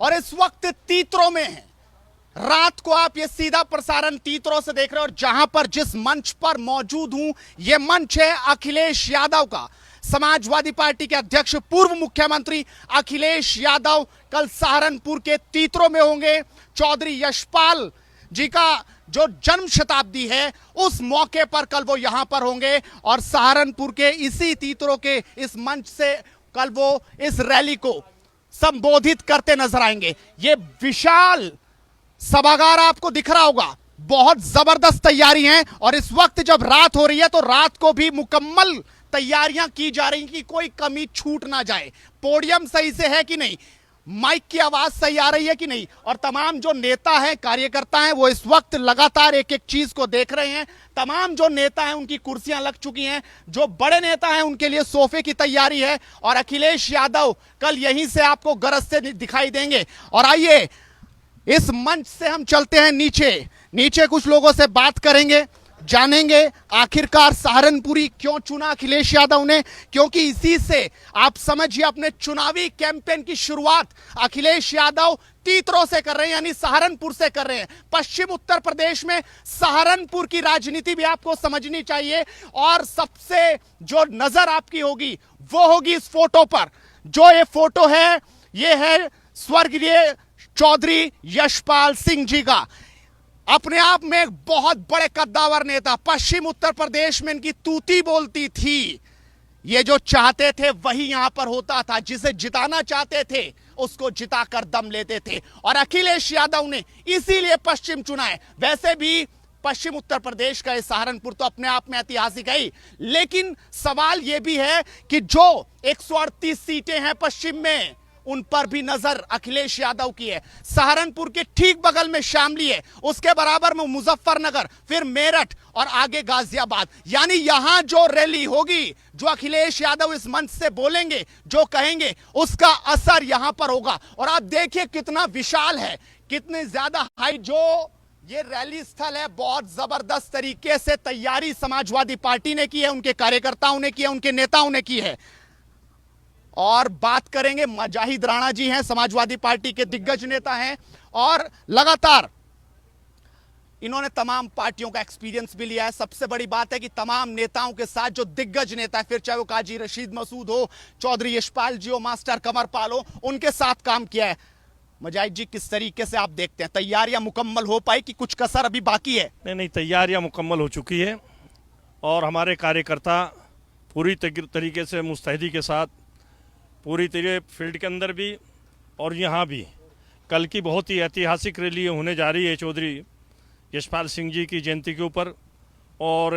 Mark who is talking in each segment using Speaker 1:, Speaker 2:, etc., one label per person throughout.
Speaker 1: और इस वक्त तीतरों में है। रात को आप ये सीधा प्रसारण तीतरों से देख रहे हो और जहां पर जिस मंच पर मौजूद हूं, यह मंच है अखिलेश यादव का। समाजवादी पार्टी के अध्यक्ष पूर्व मुख्यमंत्री अखिलेश यादव कल सहारनपुर के तीतरों में होंगे। चौधरी यशपाल जी का जो जन्म शताब्दी है उस मौके पर कल वो यहां पर होंगे और सहारनपुर के इसी तीतरों के इस मंच से कल वो इस रैली को संबोधित करते नजर आएंगे। ये विशाल सभागार आपको दिख रहा होगा, बहुत जबरदस्त तैयारी है और इस वक्त जब रात हो रही है तो रात को भी मुकम्मल तैयारियां की जा रही कि कोई कमी छूट ना जाए। पोडियम सही से है कि नहीं, माइक की आवाज सही आ रही है कि नहीं, और तमाम जो नेता हैं, कार्यकर्ता हैं, वो इस वक्त लगातार एक एक चीज को देख रहे हैं। तमाम जो नेता हैं उनकी कुर्सियां लग चुकी हैं, जो बड़े नेता हैं उनके लिए सोफे की तैयारी है और अखिलेश यादव कल यहीं से आपको गरजते दिखाई देंगे। और आइए इस मंच से हम चलते हैं नीचे कुछ लोगों से बात करेंगे, जानेंगे आखिरकार सहारनपुरी क्यों चुना अखिलेश यादव ने, क्योंकि इसी से आप समझिए अपने चुनावी कैंपेन की शुरुआत अखिलेश यादव तीतरों से कर रहे हैं, यानी सहारनपुर से कर रहे हैं। पश्चिम उत्तर प्रदेश में सहारनपुर की राजनीति भी आपको समझनी चाहिए और सबसे जो नजर आपकी होगी वो होगी इस फोटो पर। जो ये फोटो है ये है स्वर्गीय चौधरी यशपाल सिंह जी का, अपने आप में एक बहुत बड़े कद्दावर नेता। पश्चिम उत्तर प्रदेश में इनकी तूती बोलती थी। ये जो चाहते थे वही यहां पर होता था, जिसे जिताना चाहते थे उसको जिताकर दम लेते थे और अखिलेश यादव ने इसीलिए पश्चिम चुना है। वैसे भी पश्चिम उत्तर प्रदेश का सहारनपुर तो अपने आप में ऐतिहासिक है ही, लेकिन सवाल यह भी है कि जो 138 सीटें हैं पश्चिम में उन पर भी नजर अखिलेश यादव की है। सहारनपुर के ठीक बगल में शामली है, उसके बराबर में मुजफ्फरनगर, फिर मेरठ और आगे गाजियाबाद। यानी यहां जो रैली होगी, जो अखिलेश यादव इस मंच से बोलेंगे, जो कहेंगे, उसका असर यहां पर होगा। और आप देखिए कितना विशाल है, कितनी ज्यादा हाई जो ये रैली स्थल है। बहुत जबरदस्त तरीके से तैयारी समाजवादी पार्टी ने की है, उनके कार्यकर्ताओं ने की है, उनके नेताओं ने की है। और बात करेंगे, मजाहिद राणा जी हैं, समाजवादी पार्टी के दिग्गज नेता हैं और लगातार इन्होंने तमाम पार्टियों का एक्सपीरियंस भी लिया है। सबसे बड़ी बात है कि तमाम नेताओं के साथ जो दिग्गज नेता है, फिर चाहे वो काजी रशीद मसूद हो, चौधरी यशपाल जी हो, मास्टर कमरपाल हो, उनके साथ काम किया है। मजाहिद जी, किस तरीके से आप देखते हैं, तैयारियां मुकम्मल हो पाई कि कुछ कसर अभी बाकी है?
Speaker 2: नहीं, तैयारियां मुकम्मल हो चुकी है और हमारे कार्यकर्ता पूरी तरीके से मुस्तैदी के साथ पूरी तरह फील्ड के अंदर भी और यहाँ भी कल की बहुत ही ऐतिहासिक रैली होने जा रही है चौधरी यशपाल सिंह जी की जयंती के ऊपर। और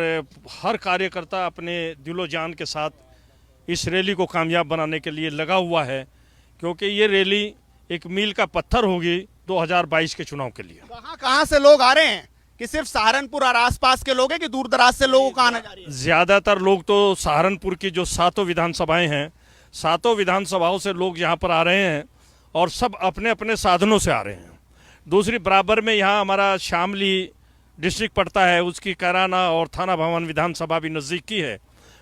Speaker 2: हर कार्यकर्ता अपने दिलो जान के साथ इस रैली को कामयाब बनाने के लिए लगा हुआ है, क्योंकि ये रैली एक मील का पत्थर होगी 2022 के चुनाव के लिए।
Speaker 1: कहाँ से लोग आ रहे हैं, कि सिर्फ सहारनपुर और आसपास के लोग हैं कि दूर दराज से लोगों का आना जा रही है?
Speaker 2: ज़्यादातर लोग तो सहारनपुर की जो 7 विधानसभाएं हैं, 7 विधानसभाओं से लोग यहाँ पर आ रहे हैं और सब अपने अपने साधनों से आ रहे हैं। दूसरी बराबर में यहाँ हमारा शामली डिस्ट्रिक्ट पड़ता है, उसकी कैराना और थाना भवन विधानसभा भी नज़दीक की है।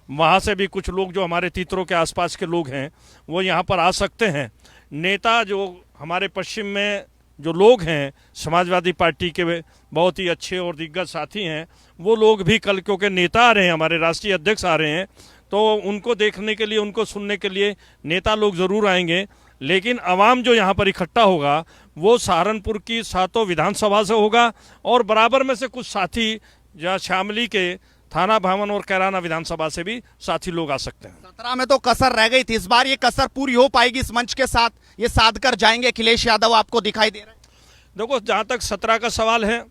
Speaker 2: वहाँ से भी कुछ लोग जो हमारे तीतरों के आसपास के लोग हैं वो यहाँ पर आ सकते हैं। नेता जो हमारे पश्चिम में जो लोग हैं, समाजवादी पार्टी के बहुत ही अच्छे और दिग्गज साथी हैं, वो लोग भी कल, क्योंकि नेता आ रहे हैं, हमारे राष्ट्रीय अध्यक्ष आ रहे हैं, तो उनको देखने के लिए, उनको सुनने के लिए नेता लोग ज़रूर आएंगे। लेकिन आवाम जो यहाँ पर इकट्ठा होगा वो सहारनपुर की 7 विधानसभा से होगा और बराबर में से कुछ साथी जहाँ शामली के थाना भवन और कैराना विधानसभा से भी साथी लोग आ सकते हैं।
Speaker 1: 17 में तो कसर रह गई थी, इस बार ये कसर पूरी हो पाएगी इस मंच के साथ? ये साध कर जाएंगे अखिलेश यादव, आपको दिखाई दे रहा है?
Speaker 2: देखो, जहाँ तक 17 का सवाल है,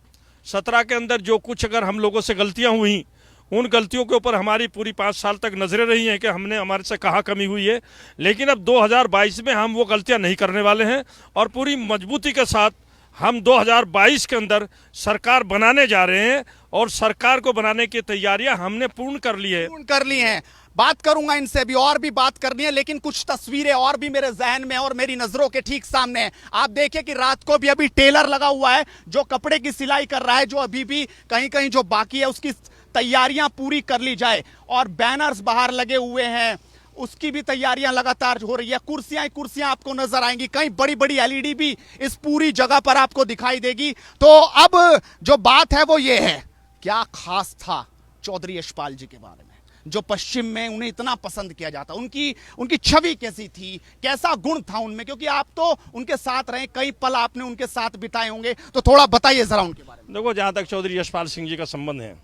Speaker 2: 17 के अंदर जो कुछ अगर हम लोगों से गलतियाँ हुई, उन गलतियों के ऊपर हमारी पूरी 5 साल तक नजरें रही हैं कि हमने हमारे से कहाँ कमी हुई है। लेकिन अब 2022 में हम वो गलतियां नहीं करने वाले हैं और पूरी मजबूती के साथ हम 2022 के अंदर सरकार बनाने जा रहे हैं और सरकार को बनाने की तैयारियां हमने पूर्ण कर ली है।
Speaker 1: बात करूंगा इनसे भी, और भी बात करनी है, लेकिन कुछ तस्वीरें और भी मेरे जहन में और मेरी नजरों के ठीक सामने है। आप देखिए कि रात को भी अभी टेलर लगा हुआ है जो कपड़े की सिलाई कर रहा है, जो अभी भी कहीं कहीं जो बाकी है उसकी तैयारियां पूरी कर ली जाए। और बैनर्स बाहर लगे हुए हैं, उसकी भी तैयारियां लगातार हो रही है। कुर्सियां कुर्सियां आपको नजर आएंगी, कहीं बड़ी बड़ी एलईडी भी इस पूरी जगह पर आपको दिखाई देगी। तो अब जो बात है वो ये है, क्या खास था चौधरी यशपाल जी के बारे में जो पश्चिम में उन्हें इतना पसंद किया जाता, उनकी छवि कैसी थी, कैसा गुण था उनमें? क्योंकि आप तो उनके साथ रहे, कई पल आपने उनके साथ बिताए होंगे, तो थोड़ा बताइए जरा उनके बारे में।
Speaker 2: देखो, जहाँ तक चौधरी यशपाल सिंह जी का संबंध है,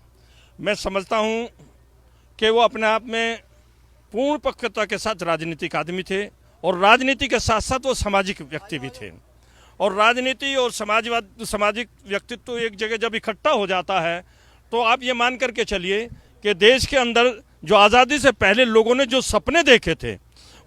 Speaker 2: मैं समझता हूँ कि वो अपने आप में पूर्ण पक्वता के साथ राजनीतिक आदमी थे, और राजनीति के साथ साथ वो सामाजिक व्यक्ति भी थे। और राजनीति और सामाजिक व्यक्तित्व एक जगह जब इकट्ठा हो जाता है, तो आप ये मान करके चलिए कि देश के अंदर जो आज़ादी से पहले लोगों ने जो सपने देखे थे,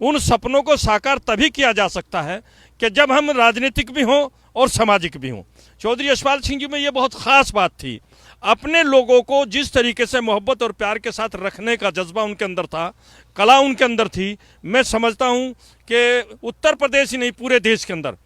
Speaker 2: उन सपनों को साकार तभी किया जा सकता है कि जब हम राजनीतिक भी हों और सामाजिक भी हों। चौधरी यशपाल सिंह जी में ये बहुत ख़ास बात थी। अपने लोगों को जिस तरीके से मोहब्बत और प्यार के साथ रखने का जज्बा उनके अंदर था, कला उनके अंदर थी। मैं समझता हूँ कि उत्तर प्रदेश ही नहीं, पूरे देश के अंदर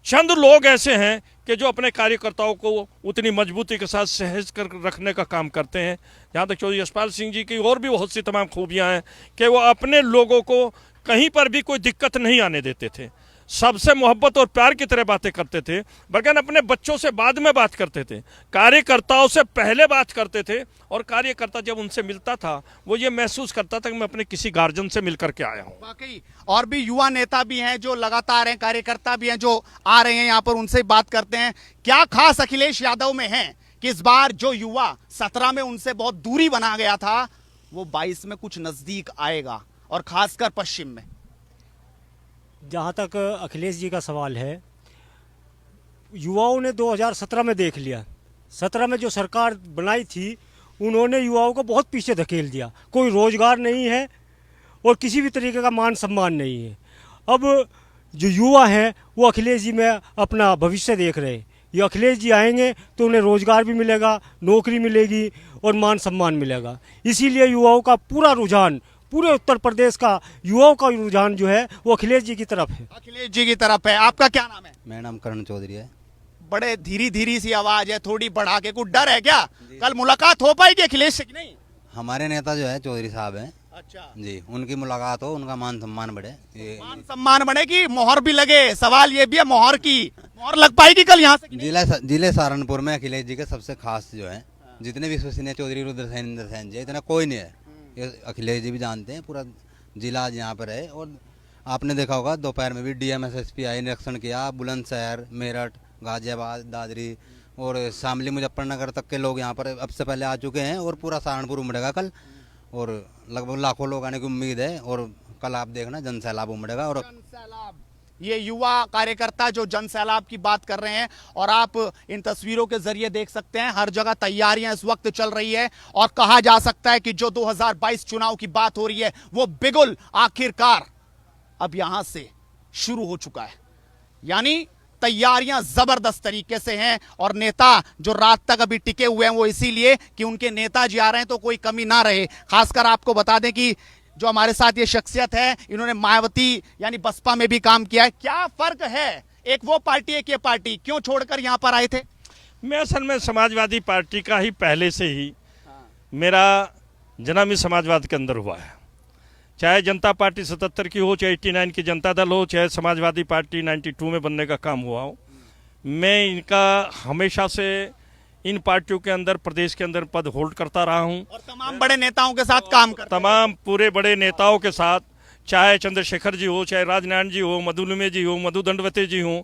Speaker 2: चंद लोग ऐसे हैं कि जो अपने कार्यकर्ताओं को उतनी मजबूती के साथ सहज कर रखने का काम करते हैं। जहाँ तक चौधरी यशपाल सिंह जी की और भी बहुत सी तमाम खूबियाँ हैं कि वो अपने लोगों को कहीं पर भी कोई दिक्कत नहीं आने देते थे, सबसे मोहब्बत और प्यार की तरह बातें करते थे। बल्कि अपने बच्चों से बाद में बात करते थे, कार्यकर्ताओं से पहले बात करते थे। और कार्यकर्ता जब उनसे मिलता था, वो ये महसूस करता था कि मैं अपने किसी गार्जियन से मिल करके आया हूँ।
Speaker 1: वाकई और भी युवा नेता भी हैं जो लगातार हैं, कार्यकर्ता भी हैं जो आ रहे हैं यहाँ पर, उनसे बात करते हैं। क्या खास अखिलेश यादव में है कि इस बार जो युवा 17 में उनसे बहुत दूरी बना गया था, वो 22 में कुछ नजदीक आएगा, और खासकर पश्चिम में?
Speaker 3: जहाँ तक अखिलेश जी का सवाल है, युवाओं ने 2017 में देख लिया। 17 में जो सरकार बनाई थी, उन्होंने युवाओं को बहुत पीछे धकेल दिया। कोई रोजगार नहीं है और किसी भी तरीके का मान सम्मान नहीं है। अब जो युवा हैं वो अखिलेश जी में अपना भविष्य देख रहे हैं। ये अखिलेश जी आएंगे तो उन्हें रोजगार भी मिलेगा, नौकरी मिलेगी और मान सम्मान मिलेगा। इसीलिए युवाओं का पूरा रुझान, पूरे उत्तर प्रदेश का युवाओं का रुझान जो है वो अखिलेश जी की तरफ है।
Speaker 1: अखिलेश जी की तरफ है। आपका क्या नाम है?
Speaker 4: मेरा नाम करण चौधरी है।
Speaker 1: बड़े धीरी धीरी सी आवाज है, थोड़ी बढ़ा के। कुछ डर है क्या? कल मुलाकात हो पाएगी अखिलेश से कि नहीं?
Speaker 4: हमारे नेता जो है चौधरी साहब हैं
Speaker 1: अच्छा
Speaker 4: जी, उनकी मुलाकात हो, उनका मान सम्मान बढ़े।
Speaker 1: मान सम्मान बढ़ेगी, मोहर भी लगे। सवाल ये भी है, मोहर की मोहर लग पाएगी कल यहाँ से कि नहीं?
Speaker 4: जिले सहारनपुर में अखिलेश जी के सबसे खास जो है, जितने विश्वसनीय चौधरी रुद्रसेन इंद्र सेन जी, इतना कोई नहीं है। ये अखिलेश जी भी जानते हैं, पूरा जिला आज यहाँ पर है। और आपने देखा होगा दोपहर में भी DMSSP आई, निरीक्षण किया। बुलंदशहर, मेरठ, गाजियाबाद, दादरी और शामली, मुजफ्फरनगर तक के लोग यहाँ पर अब से पहले आ चुके हैं। और पूरा सहारनपुर उमड़ेगा कल, और लगभग लाखों लोग आने की उम्मीद है। और कल आप देखना जन सैलाब उमड़ेगा। और
Speaker 1: जनसैलाब, ये युवा कार्यकर्ता जो जन सैलाब की बात कर रहे हैं, और आप इन तस्वीरों के जरिए देख सकते हैं हर जगह तैयारियां इस वक्त चल रही है। और कहा जा सकता है कि जो 2022 चुनाव की बात हो रही है, वो बिगुल आखिरकार अब यहां से शुरू हो चुका है। यानी तैयारियां जबरदस्त तरीके से हैं, और नेता जो रात तक अभी टिके हुए हैं वो इसीलिए कि उनके नेताजी आ रहे हैं, तो कोई कमी ना रहे। खासकर आपको बता दें कि जो हमारे साथ ये शख्सियत है, इन्होंने मायावती यानी बसपा में भी काम किया है। क्या फर्क है, एक वो पार्टी एक ये पार्टी, क्यों छोड़कर यहां पर आए थे?
Speaker 2: मैं असल में समाजवादी पार्टी का ही पहले से ही मेरा जन्म ही समाजवाद के अंदर हुआ है। चाहे जनता पार्टी 77 की हो, चाहे 89 की जनता दल हो, चाहे समाजवादी पार्टी 92 में बनने का काम हुआ हो, मैं इनका हमेशा से इन पार्टियों के अंदर, प्रदेश के अंदर पद होल्ड करता रहा हूं।
Speaker 1: और तमाम बड़े नेताओं के साथ काम करते हैं।
Speaker 2: तमाम पूरे बड़े नेताओं के साथ, चाहे चंद्रशेखर जी हो, चाहे राजनारायण जी हो, मधुलुमे जी हो, मधु दंडवते जी हो,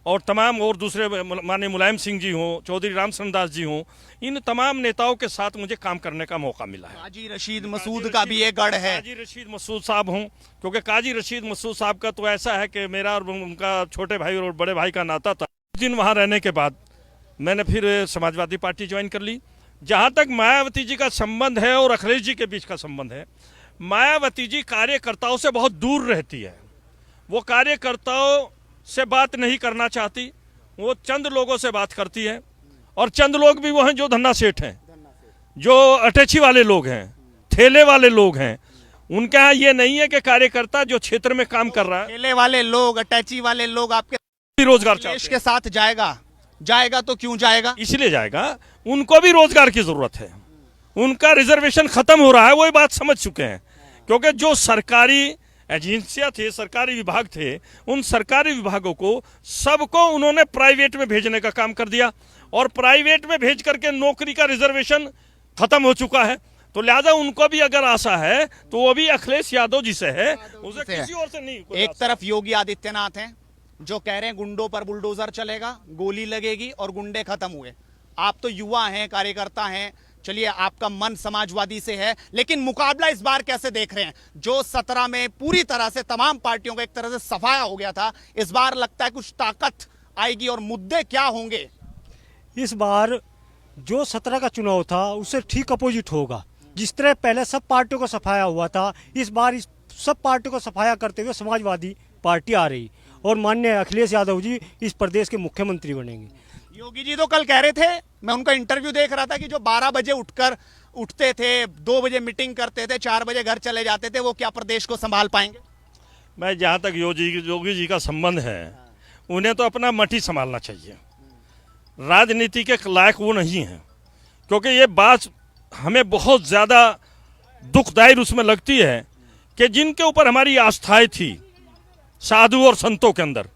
Speaker 2: और तमाम और दूसरे माननीय मुलायम सिंह जी हो, चौधरी रामचंद्र दास जी हो, इन तमाम नेताओं के साथ मुझे काम करने का मौका मिला है।
Speaker 1: काजी रशीद मसूद का भी एक गढ़ है।
Speaker 2: काजी रशीद मसूद साहब हूँ, क्योंकि काजी रशीद मसूद साहब का तो ऐसा है कि मेरा और उनका छोटे भाई और बड़े भाई का नाता था। कुछ दिन वहाँ रहने के बाद मैंने फिर समाजवादी पार्टी ज्वाइन कर ली। जहाँ तक मायावती जी का संबंध है और अखिलेश जी के बीच का संबंध है, मायावती जी कार्यकर्ताओं से बहुत दूर रहती है। वो कार्यकर्ताओं से बात नहीं करना चाहती, वो चंद लोगों से बात करती है। और चंद लोग भी वो हैं जो धन्ना सेठ हैं, जो अटैची वाले लोग हैं, ठेले वाले लोग हैं। उनका यहाँ ये नहीं है कि कार्यकर्ता जो क्षेत्र में काम कर रहा है,
Speaker 1: ठेले वाले लोग, अटैची वाले लोग आपके
Speaker 2: भी रोजगार
Speaker 1: देश
Speaker 2: चाहते
Speaker 1: के साथ जाएगा तो क्यों जाएगा?
Speaker 2: हैं। इसलिए जाएगा, उनको भी रोजगार की जरूरत है। उनका रिजर्वेशन खत्म हो रहा है, वो ये बात समझ चुके हैं। क्योंकि जो सरकारी एजेंसियां थे, सरकारी विभाग थे, उन सरकारी विभागों को सबको उन्होंने प्राइवेट में भेजने का काम कर दिया और प्राइवेट में भेज करके नौकरी का रिजर्वेशन खत्म हो चुका है। तो लिहाजा उनको भी अगर आशा है तो वो भी अखिलेश यादव जी से है, उसे किसी और से नहीं।
Speaker 1: एक तरफ योगी आदित्यनाथ हैं जो कह रहे हैं गुंडों पर बुलडोजर चलेगा, गोली लगेगी और गुंडे खत्म हुए। आप तो युवा हैं, कार्यकर्ता हैं, चलिए आपका मन समाजवादी से है, लेकिन मुकाबला इस बार कैसे देख रहे हैं? जो 17 में पूरी तरह से तमाम पार्टियों का एक तरह से सफाया हो गया था, इस बार लगता है कुछ ताकत आएगी और मुद्दे क्या होंगे?
Speaker 3: इस बार जो 17 का चुनाव था उससे ठीक अपोजिट होगा। जिस तरह पहले सब पार्टियों का सफाया हुआ था, इस बार इस सब पार्टियों का सफाया करते हुए समाजवादी पार्टी आ रही और माननीय अखिलेश यादव जी इस प्रदेश के मुख्यमंत्री बनेंगे।
Speaker 1: योगी जी तो कल कह रहे थे, मैं उनका इंटरव्यू देख रहा था, कि जो 12 बजे उठते थे, 2 बजे मीटिंग करते थे, 4 बजे घर चले जाते थे, वो क्या प्रदेश को संभाल पाएंगे?
Speaker 2: मैं जहाँ तक योगी जी का संबंध है, उन्हें तो अपना मठ ही संभालना चाहिए। राजनीति के लायक वो नहीं है, क्योंकि ये बात हमें बहुत ज़्यादा दुखदायी उसमें लगती है कि जिनके ऊपर हमारी आस्थाएं थी साधु और संतों के अंदर,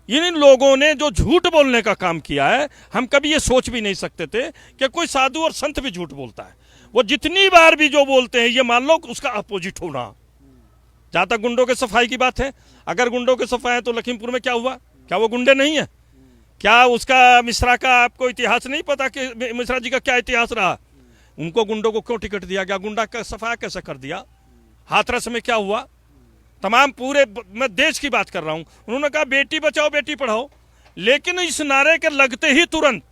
Speaker 2: इन लोगों ने जो झूठ बोलने का काम किया है, हम कभी ये सोच भी नहीं सकते थे कि कोई साधु और संत भी झूठ बोलता है। वो जितनी बार भी जो बोलते हैं, ये मान लो उसका अपोजिट होना। जहाँ तक गुंडों के सफाई की बात है, अगर गुंडों के सफाई है तो लखीमपुर में क्या हुआ? क्या वो गुंडे नहीं है? क्या उसका मिश्रा का आपको इतिहास नहीं पता कि मिश्रा जी का क्या इतिहास रहा? उनको गुंडों को क्यों टिकट दिया गया? गुंडा का सफाया कैसे कर दिया? हाथरस में क्या हुआ? तमाम पूरे मैं देश की बात कर रहा हूं। उन्होंने कहा बेटी बचाओ बेटी पढ़ाओ, लेकिन इस नारे के लगते ही तुरंत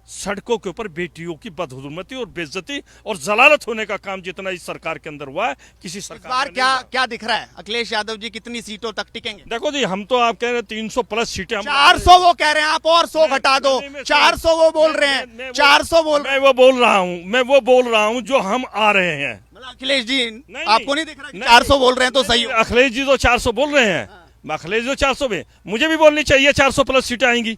Speaker 2: सड़कों के ऊपर बेटियों की बदहुरमती और बेइज्जती और जलालत होने का काम जितना इस सरकार के अंदर हुआ है, किसी सरकार
Speaker 1: बार क्या दिख रहा है? अखिलेश यादव जी कितनी सीटों तक टिकेंगे?
Speaker 2: देखो जी, हम तो आप कह रहे हैं 300 प्लस सीटें,
Speaker 1: 400 वो कह रहे हैं, आप और 100 घटा दो। 400 वो बोल रहे हैं, 400 बोल रहे हैं।
Speaker 2: मैं वो बोल रहा हूं जो हम आ रहे हैं।
Speaker 1: अखिलेश जी आपको नहीं दिख रहा कि 400 बोल रहे हैं तो सही हो?
Speaker 2: अखिलेश जी तो 400 बोल रहे हैं, अखिलेश जी 400 में, मुझे भी बोलनी चाहिए 400 प्लस सीटें आएंगी।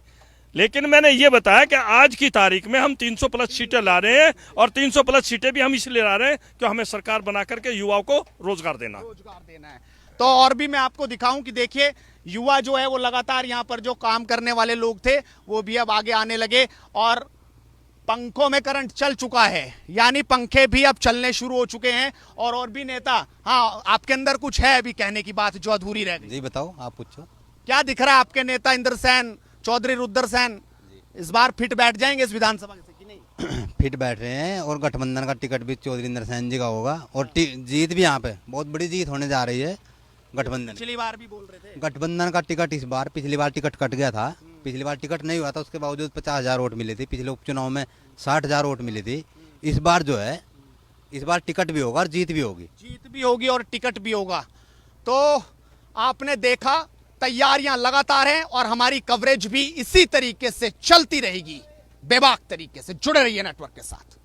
Speaker 2: लेकिन मैंने ये बताया कि आज की तारीख में हम 300 प्लस सीटें ला रहे हैं, और 300 प्लस सीटें भी हम इसलिए ला रहे हैं कि हमें सरकार बना करके युवाओं को रोजगार देना
Speaker 1: है। तो और भी मैं आपको दिखाऊं कि देखिए, युवा जो है वो लगातार यहाँ पर जो काम करने वाले लोग थे वो भी अब आगे आने लगे, और पंखों में करंट चल चुका है, यानी पंखे भी अब चलने शुरू हो चुके हैं। और भी नेता, हाँ आपके अंदर कुछ है अभी कहने की बात जो अधूरी रह गई?
Speaker 4: जी बताओ, आप पूछो।
Speaker 1: क्या दिख रहा है आपके नेता इंद्रसेन चौधरी, रुद्रसेन इस बार फिट बैठ जाएंगे इस विधानसभा से कि नहीं?
Speaker 4: फिट बैठ रहे हैं, और गठबंधन का टिकट भी चौधरी इंद्रसेन जी का होगा, और जीत भी यहाँ पे बहुत बड़ी जीत होने जा रही है गठबंधन।
Speaker 1: पिछली बार भी बोल रहे थे
Speaker 4: गठबंधन का टिकट इस बार, पिछली बार टिकट कट गया था, पिछली बार टिकट नहीं हुआ था, उसके बावजूद 50,000 वोट मिली थी। पिछले उपचुनाव में 60,000 वोट मिली थी। इस बार जो है, इस बार टिकट भी होगा और जीत भी होगी
Speaker 1: और टिकट भी होगा। तो आपने देखा, तैयारियां लगातार हैं और हमारी कवरेज भी इसी तरीके से चलती रहेगी। बेबाक तरीके से जुड़े रहिए नेटवर्क के साथ।